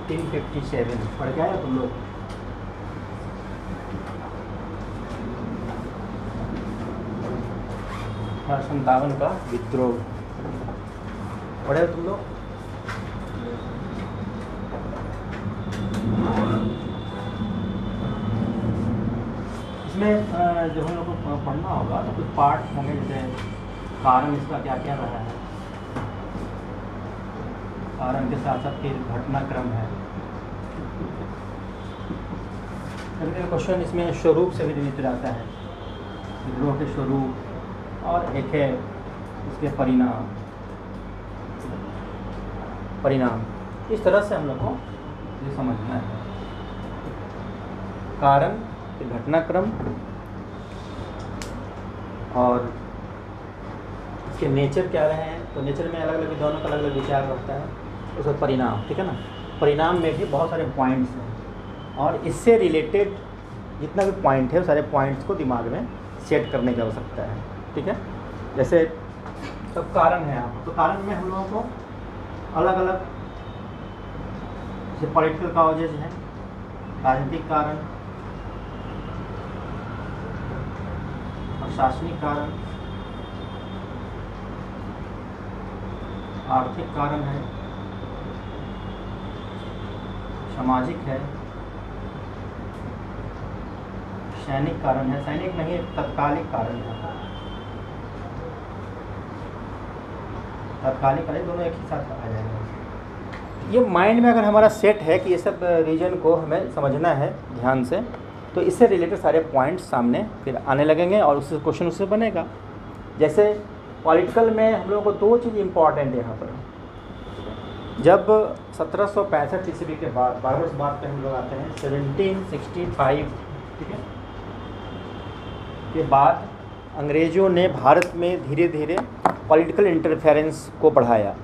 1857 पढ़ के आए तुम लोग? हाँ, 57 का विद्रोह पढ़े हो तुम लोग? इसमें जो हम लोग को पढ़ना होगा तो कुछ पार्ट होंगे, जैसे कारण इसका क्या क्या रहा है, कारण के साथ साथ फिर घटनाक्रम है। कभी क्वेश्चन इसमें स्वरूप से भी रिलेटेड आता है, विद्रोह के स्वरूप, और एक है इसके परिणाम। इस तरह से हम लोग को ये समझना है, कारण, फिर घटनाक्रम और इसके नेचर क्या रहे हैं। तो नेचर में अलग अलग, दोनों का अलग अलग विचार रखता है। उसका परिणाम, ठीक है ना। परिणाम में भी बहुत सारे पॉइंट्स हैं और इससे रिलेटेड जितना भी पॉइंट है वो सारे पॉइंट्स को दिमाग में सेट करने की आवश्यकता है, ठीक है। जैसे सब कारण है यहाँ पर, तो कारण में हम लोगों को अलग अलग, जैसे पॉलिटिकल काउजेज हैं, राजनीतिक कारण, प्रशासनिक कारण, आर्थिक कारण है, सामाजिक है, सैनिक कारण है, सैनिक नहीं तत्कालिक कारण है, तत्कालिक कारण, दोनों एक ही साथ आ जाएगा। ये माइंड में अगर हमारा सेट है कि ये सब रीजन को हमें समझना है ध्यान से, तो इससे रिलेटेड सारे पॉइंट्स सामने फिर आने लगेंगे और उससे क्वेश्चन उससे बनेगा। जैसे पॉलिटिकल में हम लोगों को दो चीज़ इम्पॉर्टेंट है यहाँ पर। जब 1765 ईस्वी के बाद, 12 वर्ष बाद पे हम लोग आते हैं 1765, ठीक है, के बाद अंग्रेज़ों ने भारत में धीरे धीरे पॉलिटिकल इंटरफेरेंस को बढ़ाया।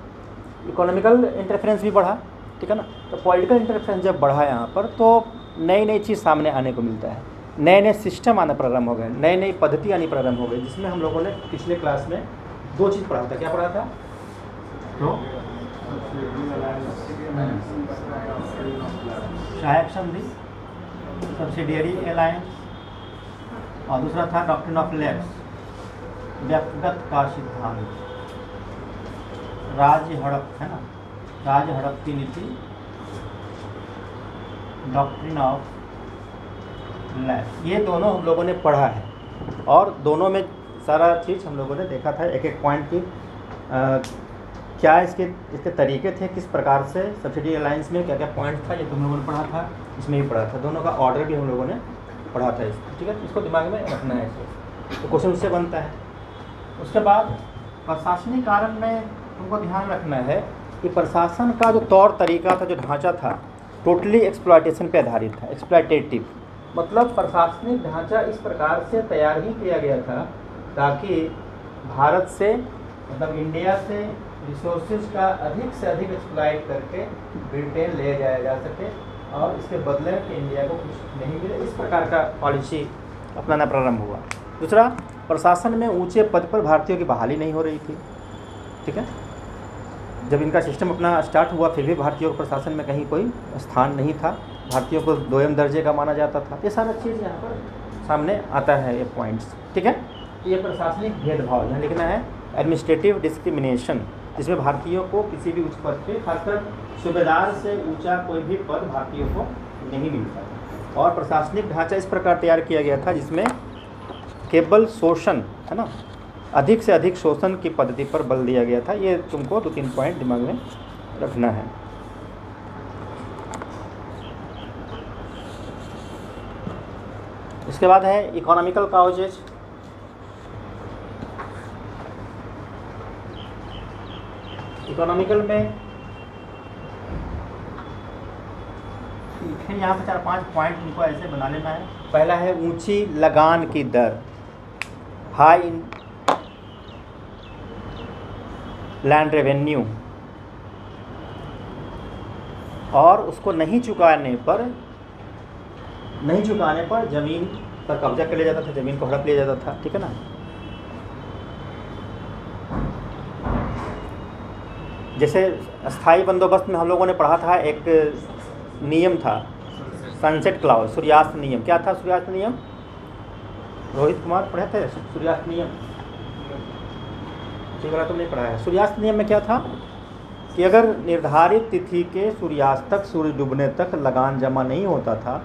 इकोनॉमिकल इंटरफेरेंस भी बढ़ा, ठीक है ना। तो पॉलिटिकल इंटरफेरेंस जब बढ़ा यहाँ पर, तो नई नई चीज़ सामने आने को मिलता है, नए नए सिस्टम आना प्रारंभ हो गए, नई नई पद्धति आनी प्रारंभ हो गई, जिसमें हम लोगों ने पिछले क्लास में दो चीज़ पढ़ा था। क्या पढ़ा था? तो सहायक संधि, सब्सिडियरी अलायंस, और दूसरा था डॉक्ट्रिन ऑफ लैप्स, व्यक्तिगत का सिद्धांत, राज्य हड़प, है ना, राज्य हड़प की नीति, डॉक्ट्रिन ऑफ लैप्स। ये दोनों हम लोगों ने पढ़ा है और दोनों में सारा चीज़ हम लोगों ने देखा था, एक एक पॉइंट की क्या इसके तरीके थे, किस प्रकार से सब्सिडी अलायंस में क्या क्या पॉइंट था, ये तुम लोगों ने पढ़ा था, इसमें भी पढ़ा था। दोनों का ऑर्डर भी हम लोगों ने पढ़ा था इसको, ठीक है। इसको दिमाग में रखना है, तो क्वेश्चन उससे बनता है। उसके बाद प्रशासनिक कारण में तुमको ध्यान रखना है कि प्रशासन का जो तौर तरीका था, जो ढांचा था, टोटली एक्सप्लॉयटेशन पे आधारित था, एक्सप्लॉयटेटिव। मतलब प्रशासनिक ढांचा इस प्रकार से तैयार ही किया गया था ताकि भारत से, मतलब इंडिया से रिसोर्सेज का अधिक से अधिक एक्सप्लॉइट करके ब्रिटेन ले जाया जा सके और इसके बदले कि इंडिया को कुछ नहीं मिले, इस प्रकार का पॉलिसी अपनाना प्रारंभ हुआ। दूसरा, प्रशासन में ऊंचे पद पर भारतीयों की बहाली नहीं हो रही थी, ठीक है। जब इनका सिस्टम अपना स्टार्ट हुआ फिर भी भारतीयों को प्रशासन में कहीं कोई स्थान नहीं था, भारतीयों को दोयम दर्जे का माना जाता था। ये सारा चीज़ यहाँ पर सामने आता है, ये पॉइंट्स, ठीक है। ये प्रशासनिक भेदभाव यहाँ लिखना है, एडमिनिस्ट्रेटिव डिस्क्रिमिनेशन, जिसमें भारतीयों को किसी भी उच्च पद पे, खासकर सूबेदार से ऊंचा कोई भी पद भारतीयों को नहीं मिलता। और प्रशासनिक ढांचा इस प्रकार तैयार किया गया था जिसमें केवल शोषण, है ना, अधिक से अधिक शोषण की पद्धति पर बल दिया गया था। ये तुमको 2-3 पॉइंट दिमाग में रखना है। इसके बाद है इकोनॉमिकल काउजेज। इकोनॉमिकल में यहाँ पर 4-5 पॉइंट उनको ऐसे बना लेना है। पहला है ऊंची लगान की दर, हाई लैंड रेवेन्यू, और उसको नहीं चुकाने पर ज़मीन पर कब्जा कर लिया जाता था, ज़मीन को हड़प लिया जाता था, ठीक है ना। जैसे स्थायी बंदोबस्त में हम लोगों ने पढ़ा था, एक नियम था, सनसेट क्लाउज, सूर्यास्त नियम। क्या था सूर्यास्त नियम? रोहित कुमार पढ़े थे सूर्यास्त नियम? ठीक वाला तुमने पढ़ा है। सूर्यास्त नियम में क्या था कि अगर निर्धारित तिथि के सूर्यास्त तक, सूर्य डूबने तक लगान जमा नहीं होता था,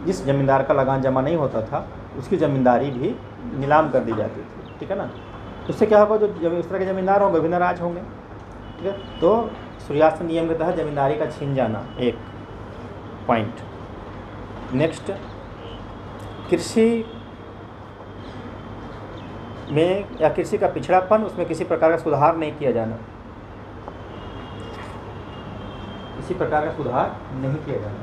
जिस जमींदार का लगान जमा नहीं होता था उसकी ज़मींदारी भी नीलाम कर दी जाती थी। ठीक है ना। तो उससे क्या होगा, जो इस तरह के ज़मींदार होंगे भी नाराज होंगे। ठीक है। तो सूर्यास्त नियम के तहत ज़मींदारी का छीन जाना एक पॉइंट। नेक्स्ट, कृषि में या कृषि का पिछड़ापन, उसमें किसी प्रकार का सुधार नहीं किया जाना, किसी प्रकार का सुधार नहीं किया जाना।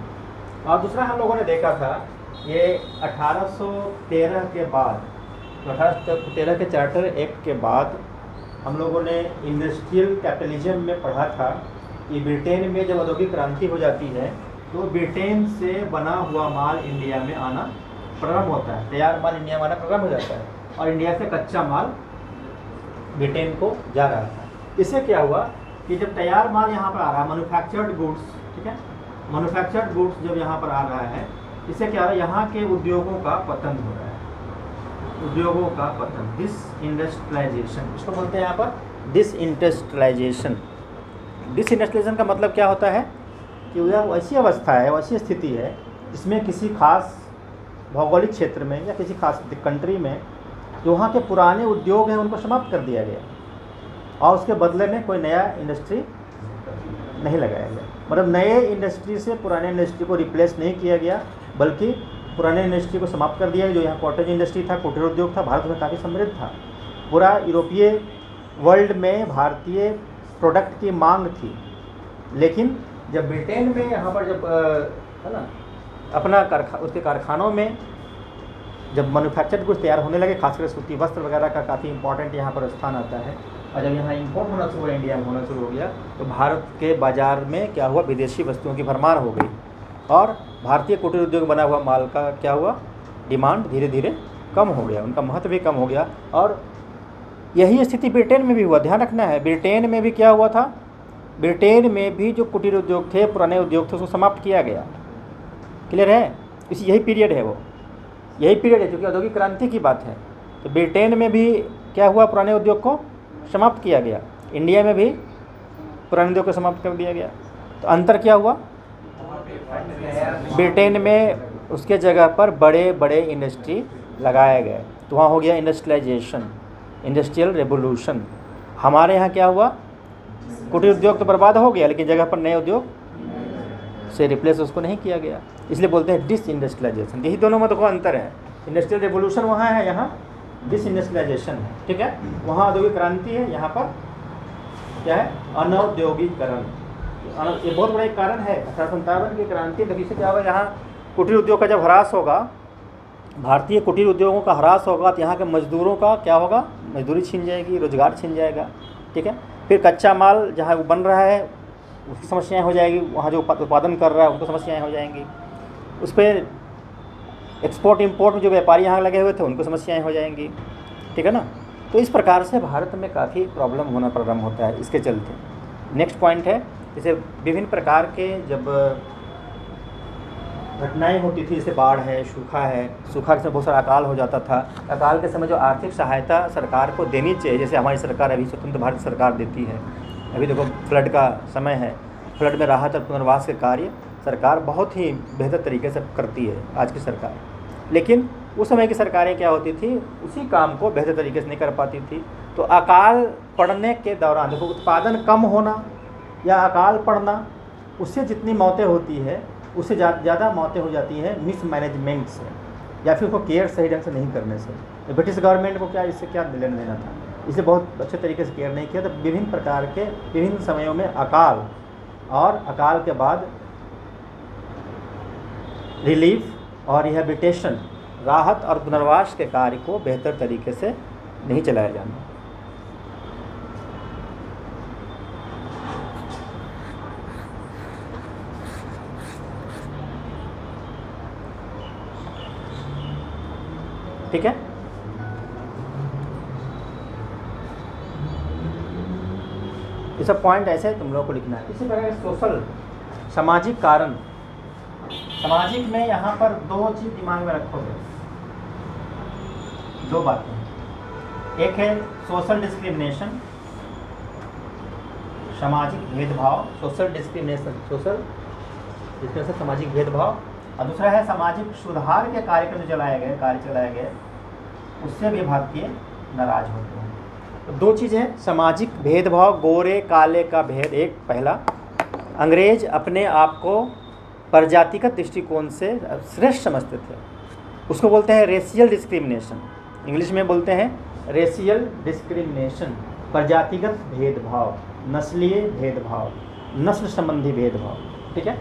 और दूसरा हम लोगों ने देखा था ये 1813 के बाद, 1813 के चार्टर एक्ट के बाद हम लोगों ने इंडस्ट्रियल कैपिटलिज्म में पढ़ा था कि ब्रिटेन में जब औद्योगिक क्रांति हो जाती है तो ब्रिटेन से बना हुआ माल इंडिया में आना प्रारंभ होता है, तैयार माल इंडिया में आना प्रारंभ हो जाता है और इंडिया से कच्चा माल ब्रिटेन को जा रहा था। इससे क्या हुआ कि जब तैयार माल यहाँ पर आ रहा है, मैन्युफैक्चर्ड गुड्स, ठीक है, मैन्युफैक्चर्ड गुड्स जब यहाँ पर आ रहा है, इससे क्या हो रहा है, यहाँ के उद्योगों का पतन हो रहा है, उद्योगों का पतन, डिसइंडस्ट्रियलाइजेशन, इसको बोलते हैं यहाँ पर डिसइंडस्ट्रियलाइजेशन। डिसइंडस्ट्रियलाइजेशन का मतलब क्या होता है कि वह ऐसी अवस्था है, वैसी स्थिति है जिसमें किसी खास भौगोलिक क्षेत्र में या किसी खास कंट्री में जो वहाँ के पुराने उद्योग हैं उनको समाप्त कर दिया गया और उसके बदले में कोई नया इंडस्ट्री नहीं लगाया गया। मतलब नए इंडस्ट्री से पुराने इंडस्ट्री को रिप्लेस नहीं किया गया, बल्कि पुराने इंडस्ट्री को समाप्त कर दिया। जो यहाँ कॉटेज इंडस्ट्री था, कुटीर उद्योग था, भारत में काफ़ी समृद्ध था। पूरा यूरोपीय वर्ल्ड में भारतीय प्रोडक्ट की मांग थी, लेकिन जब ब्रिटेन में यहाँ पर जब है ना अपना उसके कारखानों में जब मैन्युफैक्चर्ड गुड्स तैयार होने लगे, खासकर सूती वस्त्र वगैरह का काफ़ी इंपॉर्टेंट यहाँ पर स्थान आता है, और जब यहाँ इंपोर्ट होना शुरू हुआ, इंडिया में होना शुरू हो गया, तो भारत के बाज़ार में क्या हुआ, विदेशी वस्तुओं की भरमार हो गई और भारतीय कुटीर उद्योग बना हुआ माल का क्या हुआ, डिमांड धीरे धीरे कम हो गया, उनका महत्व भी कम हो गया। और यही स्थिति ब्रिटेन में भी हुआ। ध्यान रखना है, ब्रिटेन में भी क्या हुआ था, ब्रिटेन में भी जो कुटीर उद्योग थे, पुराने उद्योग थे, उसको समाप्त किया गया। क्लियर है? इसी यही पीरियड है, वो यही पीरियड है, क्योंकि औद्योगिक क्रांति की बात है। तो ब्रिटेन में भी क्या हुआ, पुराने उद्योग को समाप्त किया गया। इंडिया में भी पुराने उद्योग को समाप्त कर दिया गया। तो अंतर क्या हुआ, ब्रिटेन में उसके जगह पर बड़े बड़े इंडस्ट्री लगाए गए, तो वहाँ हो गया इंडस्ट्रियलाइजेशन, इंडस्ट्रियल रेवोल्यूशन। हमारे यहाँ क्या हुआ, कुटीर उद्योग तो बर्बाद हो गया, लेकिन जगह पर नए उद्योग से रिप्लेस उसको नहीं किया गया, इसलिए बोलते हैं डिसइंडस्ट्रियलाइजेशन। यही दोनों में तो अंतर है। इंडस्ट्रियल रेवोल्यूशन वहाँ है, यहाँ डिसइंडस्ट्रियलाइजेशन है। ठीक है, वहाँ औद्योगिक क्रांति है, यहाँ पर क्या है, अनौद्योगिकरण। ये बहुत बड़ा एक कारण है 1857 की क्रांति। तो इससे क्या होगा, यहाँ कुटीर उद्योग का जब ह्रास होगा, भारतीय कुटीर उद्योगों का ह्रास होगा, तो यहाँ के मजदूरों का क्या होगा, मजदूरी छीन जाएगी, रोजगार छीन जाएगा। ठीक है, फिर कच्चा माल जहाँ वो बन रहा है उसकी समस्याएं हो जाएगी, वहाँ जो उत्पादन कर रहा है उनको समस्याएं हो जाएंगी, उस पर एक्सपोर्ट इंपोर्ट में जो व्यापारी यहाँ लगे हुए थे उनको समस्याएं हो जाएंगी। ठीक है ना। तो इस प्रकार से भारत में काफ़ी प्रॉब्लम होना प्रारंभ होता है इसके चलते। नेक्स्ट पॉइंट है, जैसे विभिन्न प्रकार के जब घटनाएं होती थी, जैसे बाढ़ है, सूखा है, सूखा के समय बहुत सारा अकाल हो जाता था। अकाल के समय जो आर्थिक सहायता सरकार को देनी चाहिए, जैसे हमारी सरकार अभी स्वतंत्र भारत सरकार देती है, अभी देखो फ्लड का समय है, फ्लड में राहत और पुनर्वास के कार्य सरकार बहुत ही बेहतर तरीके से करती है आज की सरकार। लेकिन उस समय की सरकारें क्या होती थी, उसी काम को बेहतर तरीके से नहीं कर पाती थी। तो अकाल पड़ने के दौरान देखो, उत्पादन कम होना या अकाल पड़ना, उससे जितनी मौतें होती है उससे ज़्यादा मौतें हो जाती है मिसमैनेजमेंट से, या फिर उसको केयर सही ढंग से नहीं करने से। तो ब्रिटिश गवर्नमेंट को क्या इससे क्या लेना देना था, इसे बहुत अच्छे तरीके से केयर नहीं किया। तो विभिन्न प्रकार के विभिन्न समयों में अकाल और अकाल के बाद रिलीफ और रिहैबिलिटेशन, राहत और पुनर्वास के कार्य को बेहतर तरीके से नहीं चलाया जाना। ठीक है, ये सब पॉइंट ऐसे तुम लोगों को लिखना है। इसी प्रकार सोशल, सामाजिक कारण सामाजिक में यहाँ पर दो चीज़ दिमाग में रखोगे, दो बातें। एक है सोशल डिस्क्रिमिनेशन, सामाजिक भेदभाव, सोशल डिस्क्रिमिनेशन सामाजिक भेदभाव, और दूसरा है सामाजिक सुधार के कार्यक्रम चलाए गए, उससे भी भारतीय नाराज होते हैं। तो दो चीज़ें, सामाजिक भेदभाव, गोरे काले का भेद, एक पहला, अंग्रेज अपने आप को प्रजातिगत दृष्टिकोण से श्रेष्ठ समझते थे, उसको बोलते हैं रेशियल डिस्क्रिमिनेशन, इंग्लिश में बोलते हैं रेशियल डिस्क्रिमिनेशन, प्रजातिगत भेदभाव, नस्लीय भेदभाव, नस्ल संबंधी भेदभाव, ठीक है।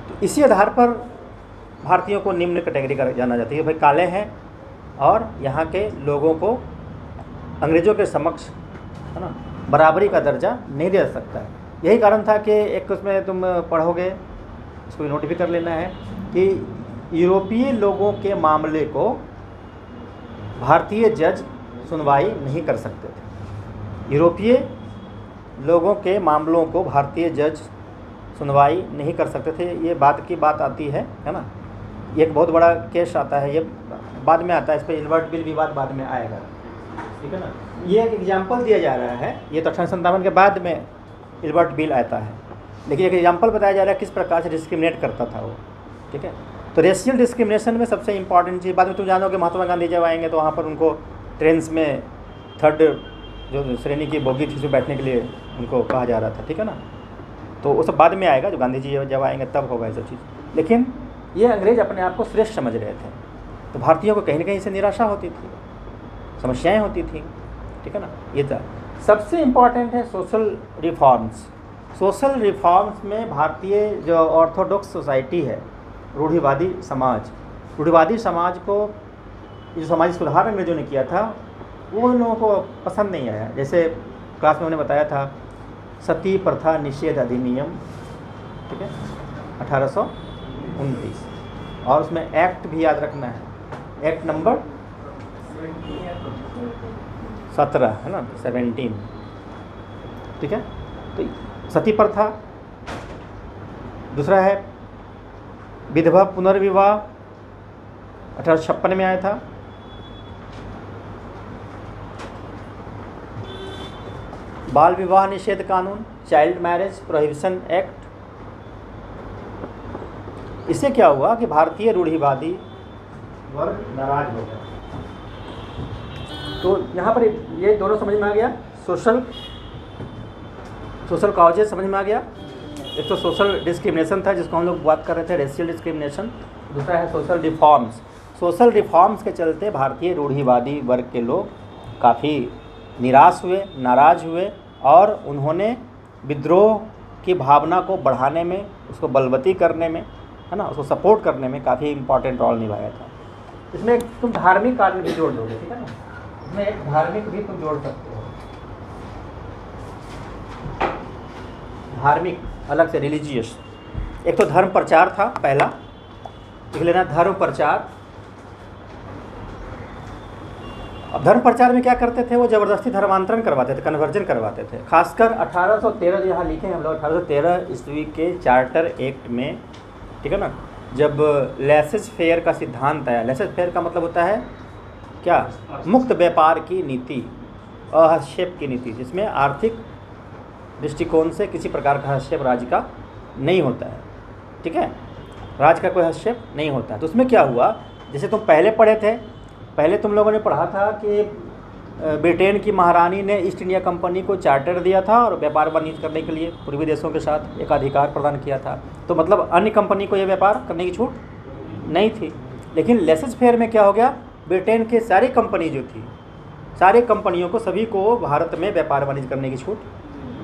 तो इसी आधार पर भारतीयों को निम्न कैटेगरी का जाना जाता है, भाई काले हैं और यहाँ के लोगों को अंग्रेज़ों के समक्ष, है ना, बराबरी का दर्जा नहीं दे सकता है। यही कारण था कि एक उसमें तुम पढ़ोगे, इसको नोट भी कर लेना है, कि यूरोपीय लोगों के मामले को भारतीय जज सुनवाई नहीं कर सकते थे। यूरोपीय लोगों के मामलों को भारतीय जज सुनवाई नहीं कर सकते थे। ये बात की बात आती है ना, ये एक बहुत बड़ा केस आता है, ये बाद में आता है, इस पर इल्बर्ट बिल विवाद बाद में आएगा, ठीक है ना। ये एक एग्जाम्पल दिया जा रहा है, ये तो 1857 के बाद में इल्बर्ट बिल आता है, लेकिन एक एग्जाम्पल बताया जा रहा है किस प्रकार से डिस्क्रिमिनेट करता था वो, ठीक है। तो रेशियल डिस्क्रिमिनेशन में सबसे इंपॉर्टेंट चीज़, बाद में तुम जानोगे महात्मा गांधी जब आएंगे तो वहाँ पर उनको ट्रेन्स में थर्ड जो श्रेणी की बोगी थी, जो बैठने के लिए उनको कहा जा रहा था, ठीक है ना। तो वो सब बाद में आएगा, जो गांधी जी जब आएंगे तब होगा ये सब चीज़। लेकिन ये अंग्रेज अपने आप को श्रेष्ठ समझ रहे थे, तो भारतीयों को कहीं ना कहीं से निराशा होती थी, समस्याएं होती थी, ठीक है ना। ये था सबसे इम्पॉर्टेंट है सोशल रिफॉर्म्स। सोशल रिफॉर्म्स में भारतीय जो ऑर्थोडॉक्स सोसाइटी है, रूढ़िवादी समाज को जो सामाजिक सुधार अंग्रेजों ने किया था वो उन लोगों को पसंद नहीं आया। जैसे क्लास में उन्होंने बताया था सती प्रथा निषेध अधिनियम, ठीक है, 1829, और उसमें एक्ट भी याद रखना है, एक्ट नंबर 17 है ना, 17, ठीक है। तो सती प्रथा, दूसरा है विधवा पुनर्विवाह, 1856 में आया था। बाल विवाह निषेध कानून, चाइल्ड मैरिज प्रोहिबिशन एक्ट। इससे क्या हुआ कि भारतीय रूढ़िवादी वर्ग नाराज हो गया। तो यहाँ पर ये दोनों समझ में आ गया, सोशल कॉजेज समझ में आ गया। एक तो सोशल डिस्क्रिमिनेशन था जिसको हम लोग बात कर रहे थे, रेशियल डिस्क्रिमिनेशन, दूसरा है सोशल रिफॉर्म्स। सोशल रिफॉर्म्स के चलते भारतीय रूढ़िवादी वर्ग के लोग काफ़ी निराश हुए, नाराज हुए, और उन्होंने विद्रोह की भावना को बढ़ाने में, उसको बलवती करने में, है ना, उसको सपोर्ट करने में काफ़ी इम्पोर्टेंट रोल निभाया था। इसमें तुम धार्मिक कार्य भी जोड़ दोगे, ठीक है ना, इसमें एक धार्मिक भी तुम जोड़ सकते हो, धार्मिक अलग से, रिलीजियस। एक तो धर्म प्रचार था पहला, लिख लेना धर्म प्रचार। अब धर्म प्रचार में क्या करते थे, वो ज़बरदस्ती धर्मांतरण करवाते थे, कन्वर्जन करवाते थे। खासकर 1813 यहाँ लिखे हैं हम लोग, 1813 ईस्वी के चार्टर एक्ट में, ठीक है ना, जब लेसेस फेयर का सिद्धांत आया। लेसेस फेयर का मतलब होता है क्या, मुक्त व्यापार की नीति, हस्तक्षेप की नीति, जिसमें आर्थिक दृष्टिकोण से किसी प्रकार का हस्तक्षेप राज्य का नहीं होता है, ठीक है, राज्य का कोई हस्तक्षेप नहीं होता है। तो उसमें क्या हुआ, जैसे तुम पहले पढ़े थे, पहले तुम लोगों ने पढ़ा था कि ब्रिटेन की महारानी ने ईस्ट इंडिया कंपनी को चार्टर दिया था और व्यापार वाणिज्य करने के लिए पूर्वी देशों के साथ एक अधिकार प्रदान किया था। तो मतलब अन्य कंपनी को यह व्यापार करने की छूट नहीं थी। लेकिन लेसेस फेयर में क्या हो गया, ब्रिटेन के सारी कंपनी जो थी, सारे कंपनियों को, सभी को भारत में व्यापार वाणिज्य करने की छूट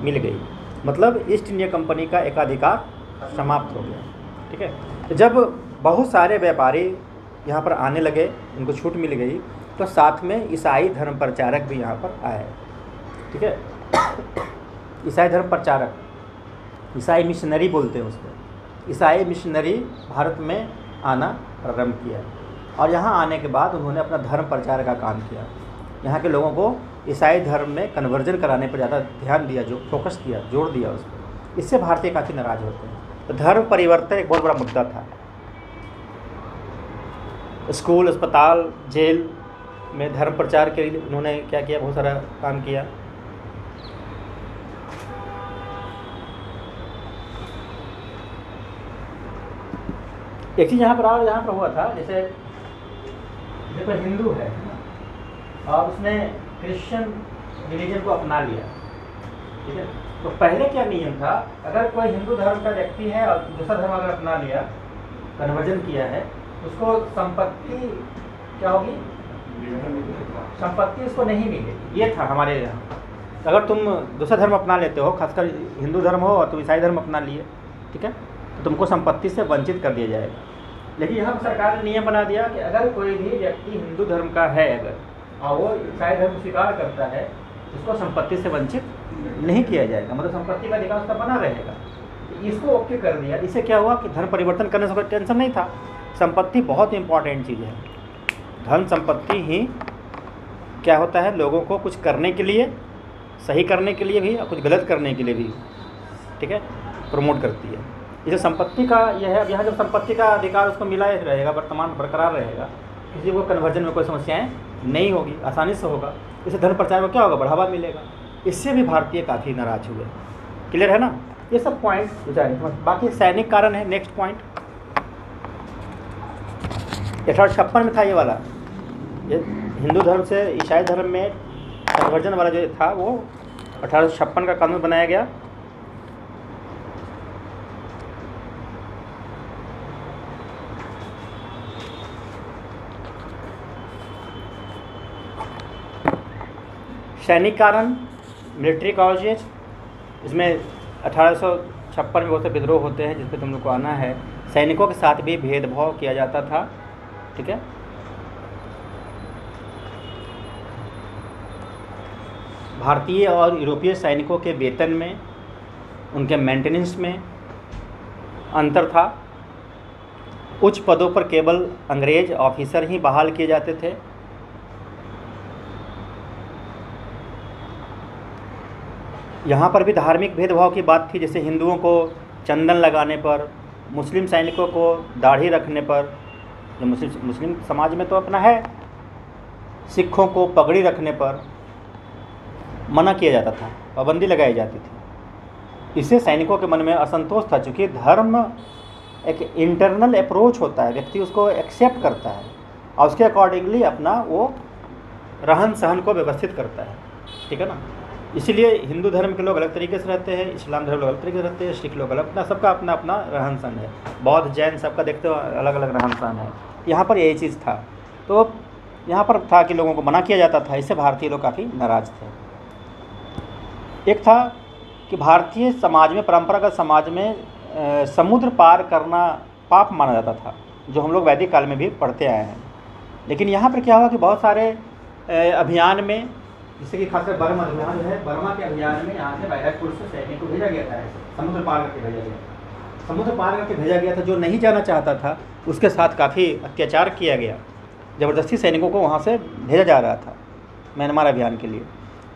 मिल गई। मतलब ईस्ट इंडिया कंपनी का एकाधिकार समाप्त हो गया, ठीक है। तो जब बहुत सारे व्यापारी यहाँ पर आने लगे, उनको छूट मिल गई, तो साथ में ईसाई धर्म प्रचारक भी यहाँ पर आए, ठीक है। ईसाई धर्म प्रचारक, ईसाई मिशनरी बोलते हैं उसको। ईसाई मिशनरी भारत में आना प्रारंभ किया, और यहाँ आने के बाद उन्होंने अपना धर्म प्रचार का काम किया। यहाँ के लोगों को ईसाई धर्म में कन्वर्जन कराने पर ज़्यादा ध्यान दिया, जो फोकस किया, जोर दिया उस पर। इससे भारतीय काफ़ी नाराज़ होते हैं। तो धर्म परिवर्तन एक बहुत बड़ा मुद्दा था। स्कूल, अस्पताल, जेल में धर्म प्रचार के लिए उन्होंने क्या किया, बहुत सारा काम किया। एक चीज़ यहाँ पर हुआ था, जैसे देखो हिंदू है और उसने क्रिश्चियन रिलीजन को अपना लिया, ठीक है। तो पहले क्या नियम था, अगर कोई हिंदू धर्म का व्यक्ति है और दूसरा धर्म अगर अपना लिया, कन्वर्जन किया है, उसको संपत्ति क्या होगी, संपत्ति उसको नहीं मिलेगी। ये था हमारे यहाँ। अगर तुम दूसरा धर्म अपना लेते हो, खासकर हिंदू धर्म हो और तुम ईसाई धर्म अपना लिए, ठीक है, तो तुमको संपत्ति से वंचित कर दिया जाएगा। लेकिन यहाँ पर सरकार ने नियम बना दिया कि अगर कोई भी व्यक्ति हिंदू धर्म का है अगर और वो ईसाई धर्म स्वीकार करता है, उसको संपत्ति से वंचित नहीं किया जाएगा, मतलब संपत्ति का अधिकार उसका बना रहेगा। इसको ओके कर दिया। इससे क्या हुआ कि धर्म परिवर्तन करने से कोई टेंशन नहीं था। संपत्ति बहुत इंपॉर्टेंट चीज़ है। धन संपत्ति ही क्या होता है, लोगों को कुछ करने के लिए, सही करने के लिए भी और कुछ गलत करने के लिए भी, ठीक है, प्रमोट करती है। इसे संपत्ति का यह है। अब यहाँ जब संपत्ति का अधिकार उसको मिला रहेगा, वर्तमान बरकरार रहेगा, किसी को कन्वर्जन में कोई समस्याएं नहीं होगी, आसानी से होगा। इससे धर्म प्रचार में क्या होगा, बढ़ावा मिलेगा। इससे भी भारतीय काफ़ी नाराज हुए। क्लियर है ना, ये सब पॉइंट विचार। बाकी सैनिक कारण है। नेक्स्ट पॉइंट 1856 में था ये वाला, ये हिंदू धर्म से ईसाई धर्म में कन्वर्जन वाला जो था वो 1856 का कानून बनाया गया। सैनिक कारण, मिलिट्री कॉजेज, इसमें 1856 में बहुत से विद्रोह होते हैं जिस पर तुम लोग को आना है। सैनिकों के साथ भी भेदभाव किया जाता था, ठीक है। भारतीय और यूरोपीय सैनिकों के वेतन में, उनके मेंटेनेंस में अंतर था। उच्च पदों पर केवल अंग्रेज ऑफिसर ही बहाल किए जाते थे। यहाँ पर भी धार्मिक भेदभाव की बात थी, जैसे हिंदुओं को चंदन लगाने पर, मुस्लिम सैनिकों को दाढ़ी रखने पर, जो मुस्लिम समाज में तो अपना है, सिखों को पगड़ी रखने पर मना किया जाता था, पाबंदी लगाई जाती थी। इससे सैनिकों के मन में असंतोष था, चूँकि धर्म एक इंटरनल अप्रोच होता है, व्यक्ति उसको एक्सेप्ट करता है और उसके अकॉर्डिंगली अपना वो रहन सहन को व्यवस्थित करता है, ठीक है ना। इसीलिए हिंदू धर्म के लोग अलग तरीके से रहते हैं, इस्लाम धर्म लोग अलग तरीके से रहते हैं, सिख लोग अलग, अपना सबका अपना अपना रहन सहन है। बौद्ध जैन सबका देखते हो अलग अलग रहन सहन है। यहाँ पर यही चीज़ था। तो यहाँ पर था कि लोगों को मना किया जाता था, इससे भारतीय लोग काफ़ी नाराज़ थे। एक था कि भारतीय समाज में, परंपरागत समाज में समुद्र पार करना पाप माना जाता था, जो हम लोग वैदिक काल में भी पढ़ते आए हैं। लेकिन यहाँ पर क्या हुआ कि बहुत सारे अभियान में, जैसे कि खासकर बर्मा अभियान जो है, बर्मा के अभियान में यहाँ से बैरकपुर से सैनिक को भेजा गया था, समुद्र पार करके भेजा गया था। समुद्र पार करके भेजा गया था। जो नहीं जाना चाहता था उसके साथ काफ़ी अत्याचार किया गया, ज़बरदस्ती सैनिकों को वहाँ से भेजा जा रहा था म्यांमार अभियान के लिए।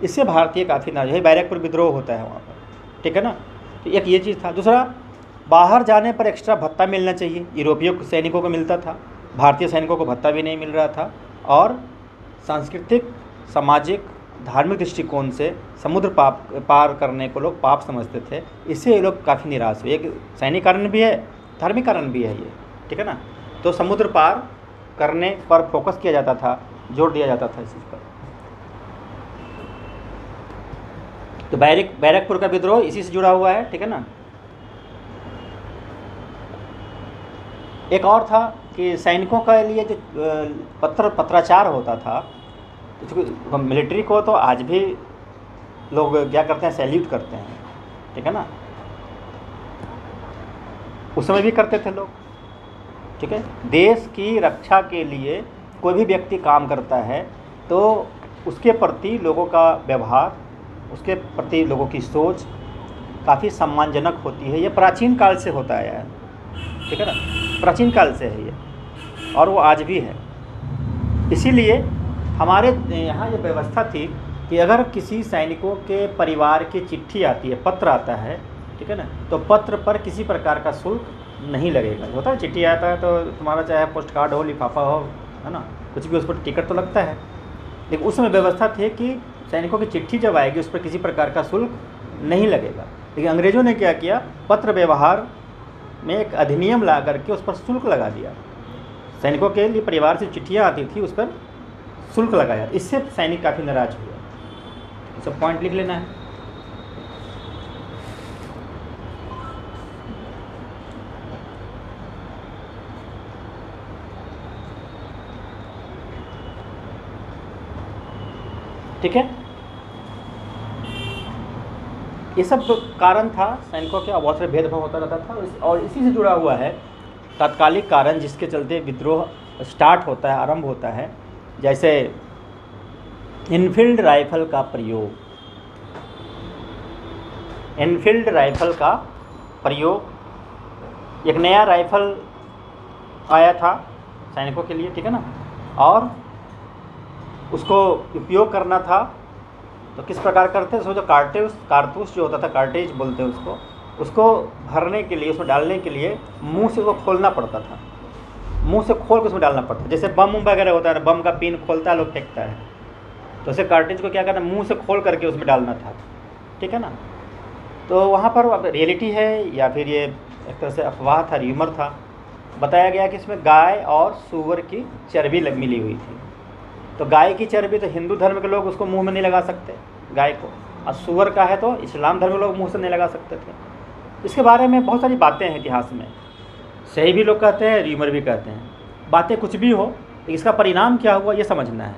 इससे भारतीय काफ़ी नाराज है। बैरकपुर विद्रोह होता है वहाँ पर, ठीक है ना। तो एक ये चीज़ था। दूसरा, बाहर जाने पर एक्स्ट्रा भत्ता मिलना चाहिए। यूरोपीय सैनिकों को मिलता था, भारतीय सैनिकों को भत्ता भी नहीं मिल रहा था। और सांस्कृतिक, सामाजिक, धार्मिक दृष्टिकोण से समुद्र पार करने को लोग पाप समझते थे। इससे ये लोग काफ़ी निराश हुए। एक सैनिक कारण भी है, धार्मिक कारण भी है ये, ठीक है ना। तो समुद्र पार करने पर फोकस किया जाता था, जोर दिया जाता था इस चीज़ पर। तो बैरकपुर का विद्रोह इसी से जुड़ा हुआ है, ठीक है ना। एक और था कि सैनिकों के लिए जो पत्राचार होता था, तो मिलिट्री को तो आज भी लोग क्या करते हैं, सैल्यूट करते हैं, ठीक है ना। उस समय भी करते थे लोग, ठीक है। देश की रक्षा के लिए कोई भी व्यक्ति काम करता है तो उसके प्रति लोगों का व्यवहार, उसके प्रति लोगों की सोच काफ़ी सम्मानजनक होती है। ये प्राचीन काल से होता आया है, ठीक है ना, प्राचीन काल से है ये, और वो आज भी है। इसीलिए हमारे यहाँ ये व्यवस्था थी कि अगर किसी सैनिकों के परिवार की चिट्ठी आती है, पत्र आता है, ठीक है ना। तो पत्र पर किसी प्रकार का शुल्क नहीं लगेगा। होता है चिट्ठी आता है तो तुम्हारा चाहे पोस्ट कार्ड हो, लिफाफा हो, है ना, कुछ भी, उस पर टिकट तो लगता है। लेकिन उस समय व्यवस्था थी कि सैनिकों की चिट्ठी जब आएगी उस पर किसी प्रकार का शुल्क नहीं लगेगा। लेकिन अंग्रेज़ों ने क्या किया, पत्र व्यवहार में एक अधिनियम ला करके उस पर शुल्क लगा दिया। सैनिकों के लिए परिवार से चिट्ठियाँ आती थी, उस पर शुल्क लगाया। इससे सैनिक काफ़ी नाराज हुए। सब पॉइंट लिख लेना है। ठीक है, ये सब कारण था सैनिकों के, बहुत सारे भेदभाव होता रहता था। और इसी से जुड़ा हुआ है तात्कालिक कारण जिसके चलते विद्रोह स्टार्ट होता है, आरंभ होता है। जैसे इनफील्ड राइफल का प्रयोग। इनफील्ड राइफल का प्रयोग, एक नया राइफल आया था सैनिकों के लिए, ठीक है ना, और उसको उपयोग करना था। तो किस प्रकार करते हैं, उसमें जो कारतूस जो होता था, कार्टेज बोलते हैं उसको भरने के लिए, उसमें डालने के लिए मुंह से उसको खोलना पड़ता था। मुंह से खोल के उसमें डालना पड़ता है। जैसे बम वगैरह होता है, बम का पिन खोलता है, लोग फेंकता है, तो उसे कार्टेज को क्या करना, मुंह से खोल करके उसमें डालना था, ठीक है ना। तो वहाँ पर अब रियलिटी है या फिर ये एक तरह से अफवाह था, र्यूमर था। बताया गया कि इसमें गाय और सूअर की चर्बी मिली हुई थी। तो गाय की चर्बी तो हिंदू धर्म के लोग उसको मुंह में नहीं लगा सकते, गाय को, और सूअर का है तो इस्लाम धर्म के लोग मुंह से नहीं लगा सकते थे। इसके बारे में बहुत सारी बातें हैं इतिहास में, सही भी लोग कहते हैं, र्यूमर भी कहते हैं। बातें कुछ भी हो, इसका परिणाम क्या हुआ ये समझना है।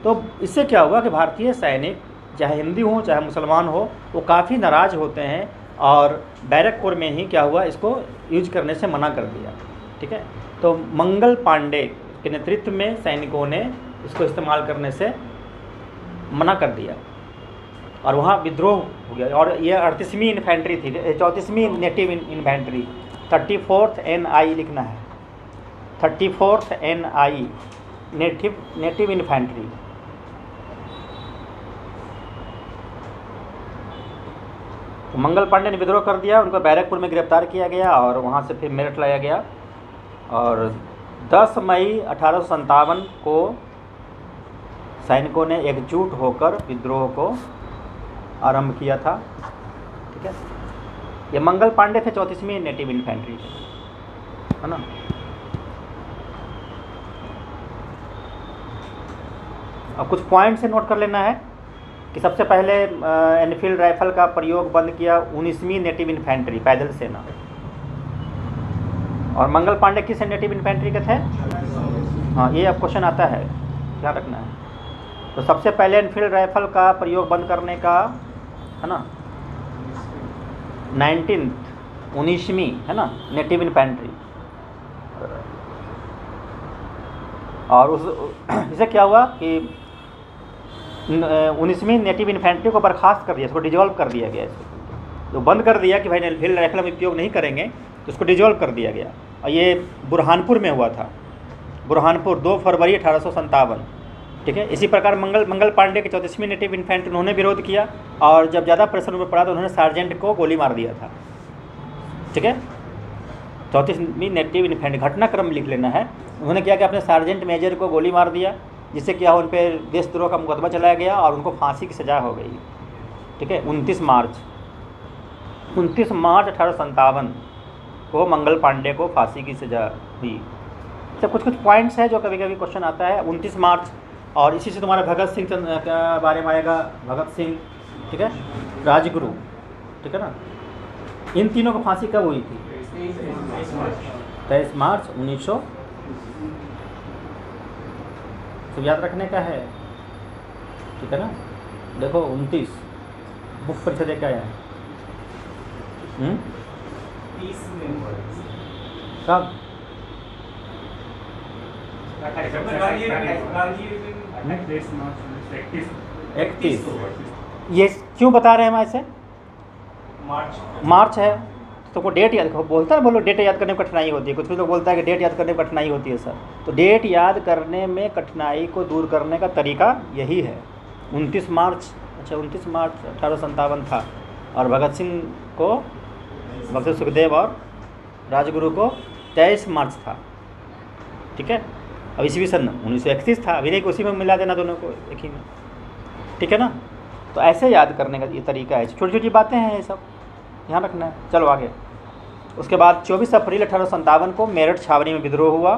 तो इससे क्या हुआ कि भारतीय सैनिक, चाहे हिंदू हो चाहे मुसलमान हो, वो काफ़ी नाराज़ होते हैं और बैरकपुर में ही क्या हुआ, इसको यूज करने से मना कर दिया, ठीक है। तो मंगल पांडे के नेतृत्व में सैनिकों ने इसको इस्तेमाल करने से मना कर दिया और वहाँ विद्रोह हो गया। और ये 38वीं इन्फेंट्री थी, 34वीं नेटिव इन्फेंट्री, 34th NI लिखना है, 34th NI नेटिव इन्फेंट्री। तो मंगल पांडे ने विद्रोह कर दिया, उनको बैरकपुर में गिरफ्तार किया गया और वहाँ से फिर मेरठ लाया गया। और 10 मई 1857 को सैनिकों ने एकजुट होकर विद्रोह को आरंभ किया था, ठीक है। ये मंगल पांडे थे, 34वीं नेटिव इन्फेंट्री थे, है ना। अब कुछ पॉइंट से नोट कर लेना है कि सबसे पहले एनफील्ड राइफल का प्रयोग बंद किया 19वीं नेटिव इन्फेंट्री, पैदल सेना। और मंगल पांडे किस नेटिव इन्फेंट्री के थे? हाँ, ये अब क्वेश्चन आता है, ध्यान रखना है। तो सबसे पहले एनफील्ड राइफल का प्रयोग बंद करने का, है ना, 19वीं, है ना, नेटिव इन्फेंट्री। और उस इससे क्या हुआ कि 19वीं नेटिव इन्फेंट्री को बर्खास्त कर दिया, इसको डिजॉल्व कर दिया गया। इसको तो बंद कर दिया कि भाई एनफील्ड राइफल हम उपयोग नहीं करेंगे, तो उसको डिजॉल्व कर दिया गया। और ये बुरहानपुर में हुआ था, बुरहानपुर 2 फरवरी 1857, ठीक है। इसी प्रकार मंगल पांडे के 34वीं नेटिव इन्फेंट्री उन्होंने विरोध किया और जब ज़्यादा प्रेशर में पड़ा तो उन्होंने सार्जेंट को गोली मार दिया था, ठीक है। 34वीं नेटिव इन्फेंट्री, घटनाक्रम लिख लेना है। उन्होंने क्या किया, अपने सार्जेंट मेजर को गोली मार दिया, जिससे क्या उन पर देशद्रोह का मुकदमा चलाया गया और उनको फांसी की सज़ा हो गई, ठीक है। 29 मार्च 1857 को मंगल पांडे को फांसी की सज़ा हुई। तो कुछ पॉइंट्स है जो कभी कभी क्वेश्चन आता है। 29 मार्च, और इसी से तुम्हारा भगत सिंह के बारे में आएगा, भगत सिंह, ठीक है, राजगुरु, ठीक है ना। इन तीनों को फांसी कब हुई थी? 23 मार्च 1900। तो याद रखने का है, ठीक है ना। देखो 29 बुक परीक्षा दे के आया है। कब? 31। ये क्यों बता रहे हैं हम ऐसे? मार्च है तो वो डेट याद बोलता है, बोलो डेट याद करने में कठिनाई होती है। कुछ लोग बोलता है कि डेट याद करने में कठिनाई होती है सर। तो डेट याद करने में कठिनाई को दूर करने का तरीका यही है। 29 मार्च, अच्छा 29 मार्च 1857 था और भगत सिंह को भक्त सुखदेव और राजगुरु को 23 मार्च था, ठीक है। अब ईस्वी सन 1931 था, अभी नहीं, उसी में मिला देना दोनों को एक ही में, ठीक है ना। तो ऐसे याद करने का ये तरीका है, छोटी छोटी बातें हैं ये सब, ध्यान रखना है। चलो आगे। उसके बाद 24 अप्रैल 1857 को मेरठ छावनी में विद्रोह हुआ।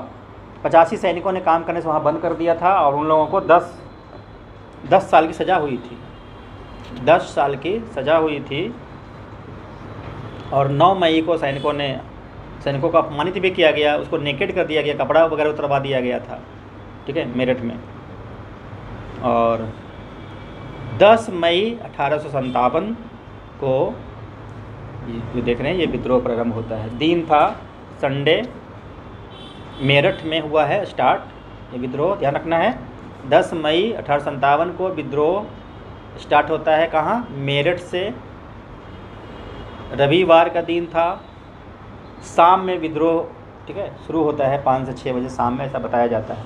85 सैनिकों ने काम करने से वहाँ बंद कर दिया था और उन लोगों को 10 साल की सज़ा हुई थी, 10 साल की सज़ा हुई थी। और 9 मई को सैनिकों को अपमानित भी किया गया, उसको नेकेड कर दिया गया, कपड़ा वगैरह उतरवा दिया गया था, ठीक है, मेरठ में। और 10 मई 1857 को ये देख रहे हैं, ये विद्रोह प्रारंभ होता है। दिन था संडे, मेरठ में हुआ है स्टार्ट ये विद्रोह, ध्यान रखना है। 10 मई 1857 को विद्रोह स्टार्ट होता है, कहाँ? मेरठ से। रविवार का दिन था, शाम में विद्रोह, ठीक है, शुरू होता है 5 से 6 बजे शाम में, ऐसा बताया जाता है।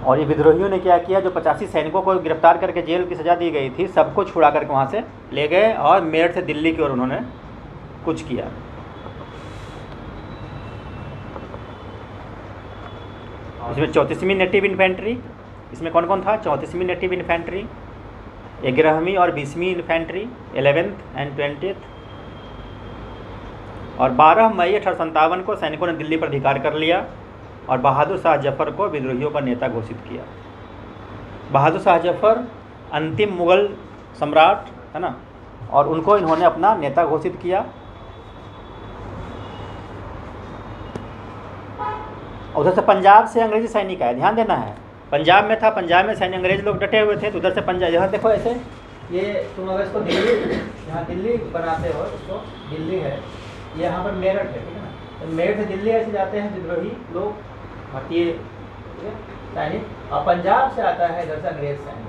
और ये विद्रोहियों ने क्या किया, जो 85 सैनिकों को गिरफ्तार करके जेल की सज़ा दी गई थी, सबको छुड़ा करके वहाँ से ले गए और मेरठ से दिल्ली की ओर उन्होंने कुछ किया। इसमें 34वीं नेटिव इन्फेंट्री, इसमें कौन कौन था? 34वीं नेटिव इन्फेंट्री, 11वीं और 20वीं इन्फेंट्री, 11th एंड 20th। और 12 मई 1857 को सैनिकों ने दिल्ली पर अधिकार कर लिया और बहादुर शाह जफ़र को विद्रोहियों का नेता घोषित किया। बहादुर शाह जफ़र अंतिम मुग़ल सम्राट है ना, और उनको इन्होंने अपना नेता घोषित किया। उधर से पंजाब से अंग्रेजी सैनिक आए, ध्यान देना है। पंजाब में था, पंजाब में सैनिक अंग्रेज लोग डटे हुए थे, तो उधर से पंजाब, यहाँ देखो ऐसे, ये तुम अगर इसको दिल्ली, यहाँ दिल्ली बनाते हो, इसको दिल्ली है, ये यहाँ पर मेरठ है, ठीक है ना। तो मेरठ से दिल्ली ऐसे जाते हैं विद्रोही लोग, भारतीय सैनिक। और पंजाब से आता है इधर से अंग्रेज सैनिक,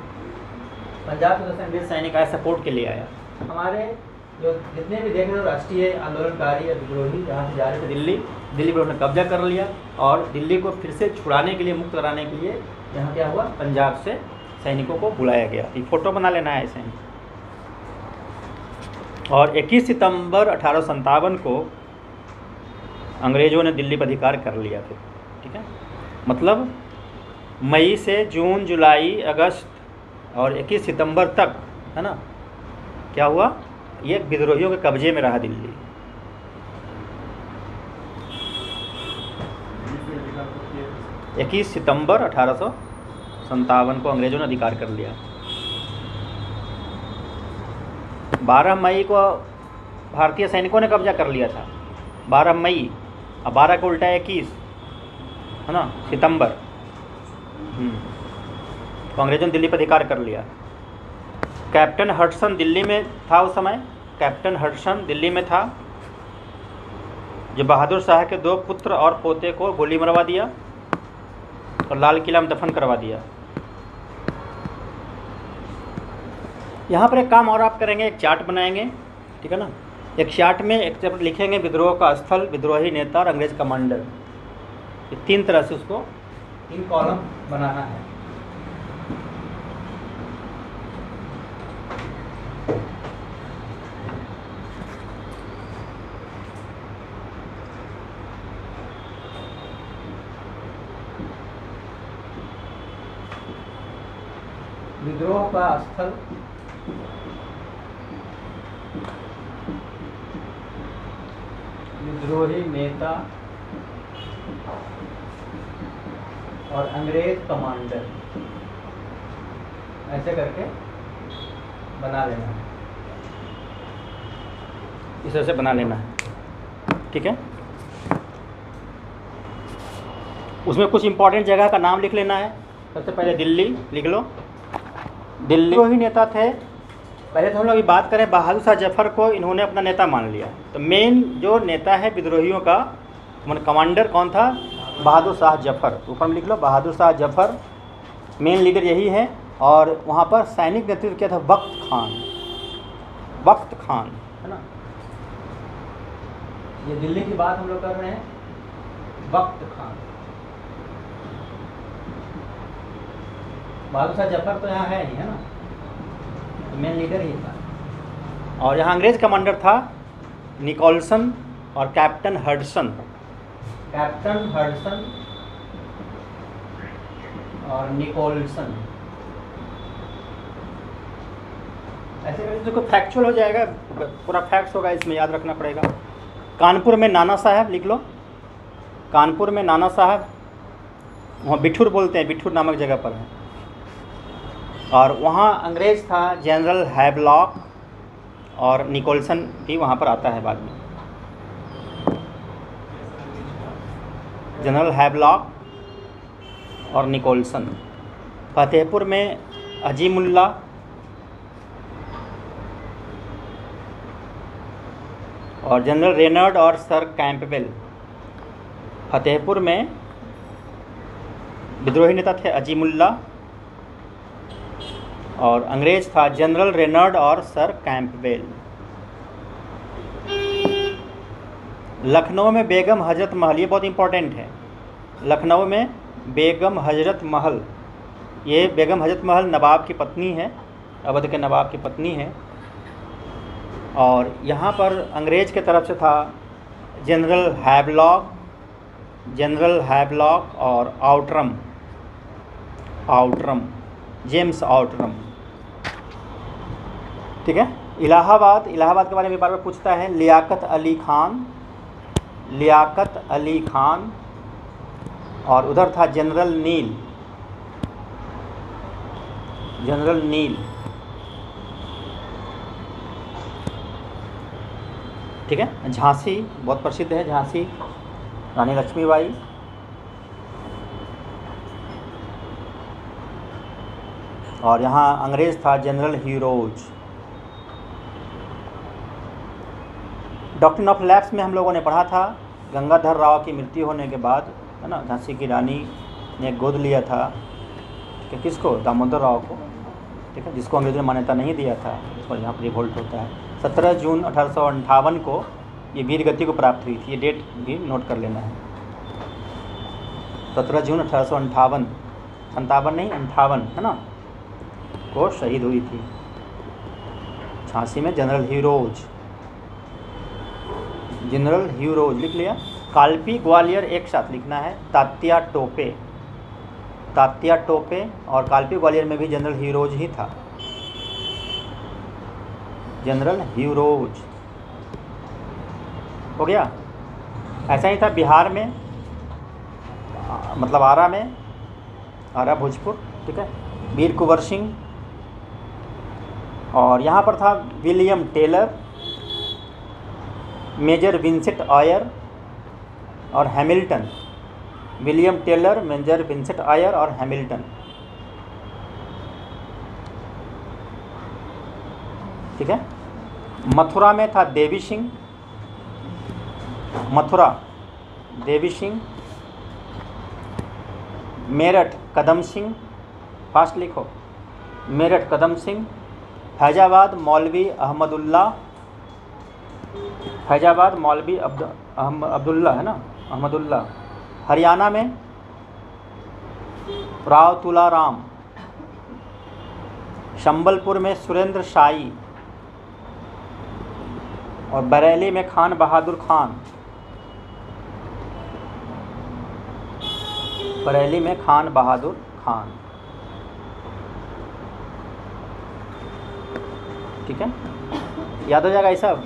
पंजाब से उधर से अंग्रेज सैनिक आया, सपोर्ट के लिए आया। हमारे जो जितने भी देख रहे हो राष्ट्रीय आंदोलनकारी या विद्रोही जहाँ से जा रहे थे दिल्ली पर उन्होंने कब्जा कर लिया और दिल्ली को फिर से छुड़ाने के लिए, मुक्त कराने के लिए यहाँ क्या हुआ, पंजाब से सैनिकों को बुलाया गया। ये फोटो बना लेना है ऐसे। और 21 सितंबर 1857 को अंग्रेज़ों ने दिल्ली पर अधिकार कर लिया फिर, ठीक है। मतलब मई से जून, जुलाई, अगस्त और 21 सितंबर तक, है ना, क्या हुआ, ये विद्रोहियों के कब्जे में रहा दिल्ली। इक्कीस सितंबर 1857 को अंग्रेज़ों ने अधिकार कर लिया। 12 मई को भारतीय सैनिकों ने कब्जा कर लिया था, 12 मई, अब 12 को उल्टा 21, है ना, सितंबर। तो अंग्रेज़ों ने दिल्ली पर अधिकार कर लिया। कैप्टन हडसन दिल्ली में था उस समय, कैप्टन हडसन दिल्ली में था, जो बहादुर शाह के 2 पुत्र और पोते को गोली मरवा दिया और लाल किला में दफन करवा दिया। यहाँ पर एक काम और आप करेंगे, एक चार्ट बनाएंगे, ठीक है ना। एक चार्ट में एक तरफ लिखेंगे विद्रोह का स्थल, विद्रोही नेता और अंग्रेज कमांडर। ये 3 तरह से उसको 3 कॉलम बनाना है। विद्रोह का स्थल, विद्रोही नेता और अंग्रेज कमांडर, ऐसे करके बना लेना है, इस तरह से बना लेना है, ठीक है। उसमें कुछ इंपॉर्टेंट जगह का नाम लिख लेना है। सबसे पहले दिल्ली लिख लो, दिल्ली विद्रोही नेता थे। पहले तो हम लोग बात करें, बहादुर शाह जफ़र को इन्होंने अपना नेता मान लिया। तो मेन जो नेता है विद्रोहियों का, कमांडर कौन था? बहादुर शाह जफ़र। ऊपर में लिख लो, बहादुर शाह जफ़र मेन लीडर यही है। और वहाँ पर सैनिक नेतृत्व किया था वक्त खान, वक्त खान, है ना। ये दिल्ली की बात हम लोग कर रहे हैं, वक्त खान। बहादुर शाह जफ़र तो यहाँ है नहीं, है ना, तो मेन लीडर ही था। और यहाँ अंग्रेज कमांडर था निकोलसन और कैप्टन हडसन। कैप्टन हडसन और निकोलसन। ऐसे करके जो फैक्चुअल हो जाएगा, पूरा फैक्ट्स होगा, इसमें याद रखना पड़ेगा। कानपुर में नाना साहब लिख लो। कानपुर में नाना साहब, वहाँ बिठूर बोलते हैं, बिठूर नामक जगह पर है। और वहाँ अंग्रेज़ था जनरल हैवलॉक, और निकोलसन भी वहाँ पर आता है बाद में। जनरल हैवलॉक और निकोलसन। फतेहपुर में अजीमुल्ला और जनरल रेनर्ड और सर कैंपबेल। फतेहपुर में विद्रोही नेता थे अजीमुल्ला, और अंग्रेज था जनरल रेनर्ड और सर कैंपबेल। लखनऊ में बेगम हजरत महल, ये बहुत इंपॉर्टेंट है। लखनऊ में बेगम हजरत महल, ये बेगम हजरत महल नवाब की पत्नी है, अवध के नवाब की पत्नी है। और यहाँ पर अंग्रेज के तरफ से था जनरल हैवलॉक और आउटरम, जेम्स आउटरम। ठीक है। इलाहाबाद के बारे में बार बार पूछता है। लियाकत अली खान, और उधर था जनरल नील। ठीक है। झांसी बहुत प्रसिद्ध है, झांसी रानी लक्ष्मीबाई। और यहाँ अंग्रेज़ था general heroes. Doctrine of lapse में हम लोगों ने पढ़ा था, गंगाधर राव की मृत्यु होने के बाद, है ना, झांसी की रानी ने गोद लिया था। ठीक है। किसको? दामोदर राव को। ठीक है। जिसको अंग्रेजों ने मान्यता नहीं दिया था, इस पर यहाँ पर रिवोल्ट होता है। 17 जून 1858 को ये वीर गति को प्राप्त हुई थी। ये डेट भी नोट कर लेना है। 17 जून 1858, 57 नहीं 58, है ना, को शहीद हुई थी झांसी में। जनरल हीरोज लिख लिया। कालपी ग्वालियर एक साथ लिखना है। तात्या टोपे और कालपी ग्वालियर में भी जनरल हीरोज ही था। जनरल हीरोज हो गया। ऐसा ही था बिहार में, मतलब आरा भोजपुर। ठीक है। वीर कुंवर सिंह। और यहाँ पर था William Taylor, major Vincent Eyre और Hamilton. William Taylor, major Vincent Eyre और हैमिल्टन। ठीक है। मथुरा में था देवी सिंह, मेरठ कदम सिंह, फास्ट लिखो, मेरठ कदम सिंह। फैजाबाद मौलवी अब्दुल्ला, है ना, अहमदुल्ला। हरियाणा में राव तुलाराम। संबलपुर में सुरेंद्र शाही, और बरेली में खान बहादुर खान। ठीक है। याद हो जाएगा ये सब।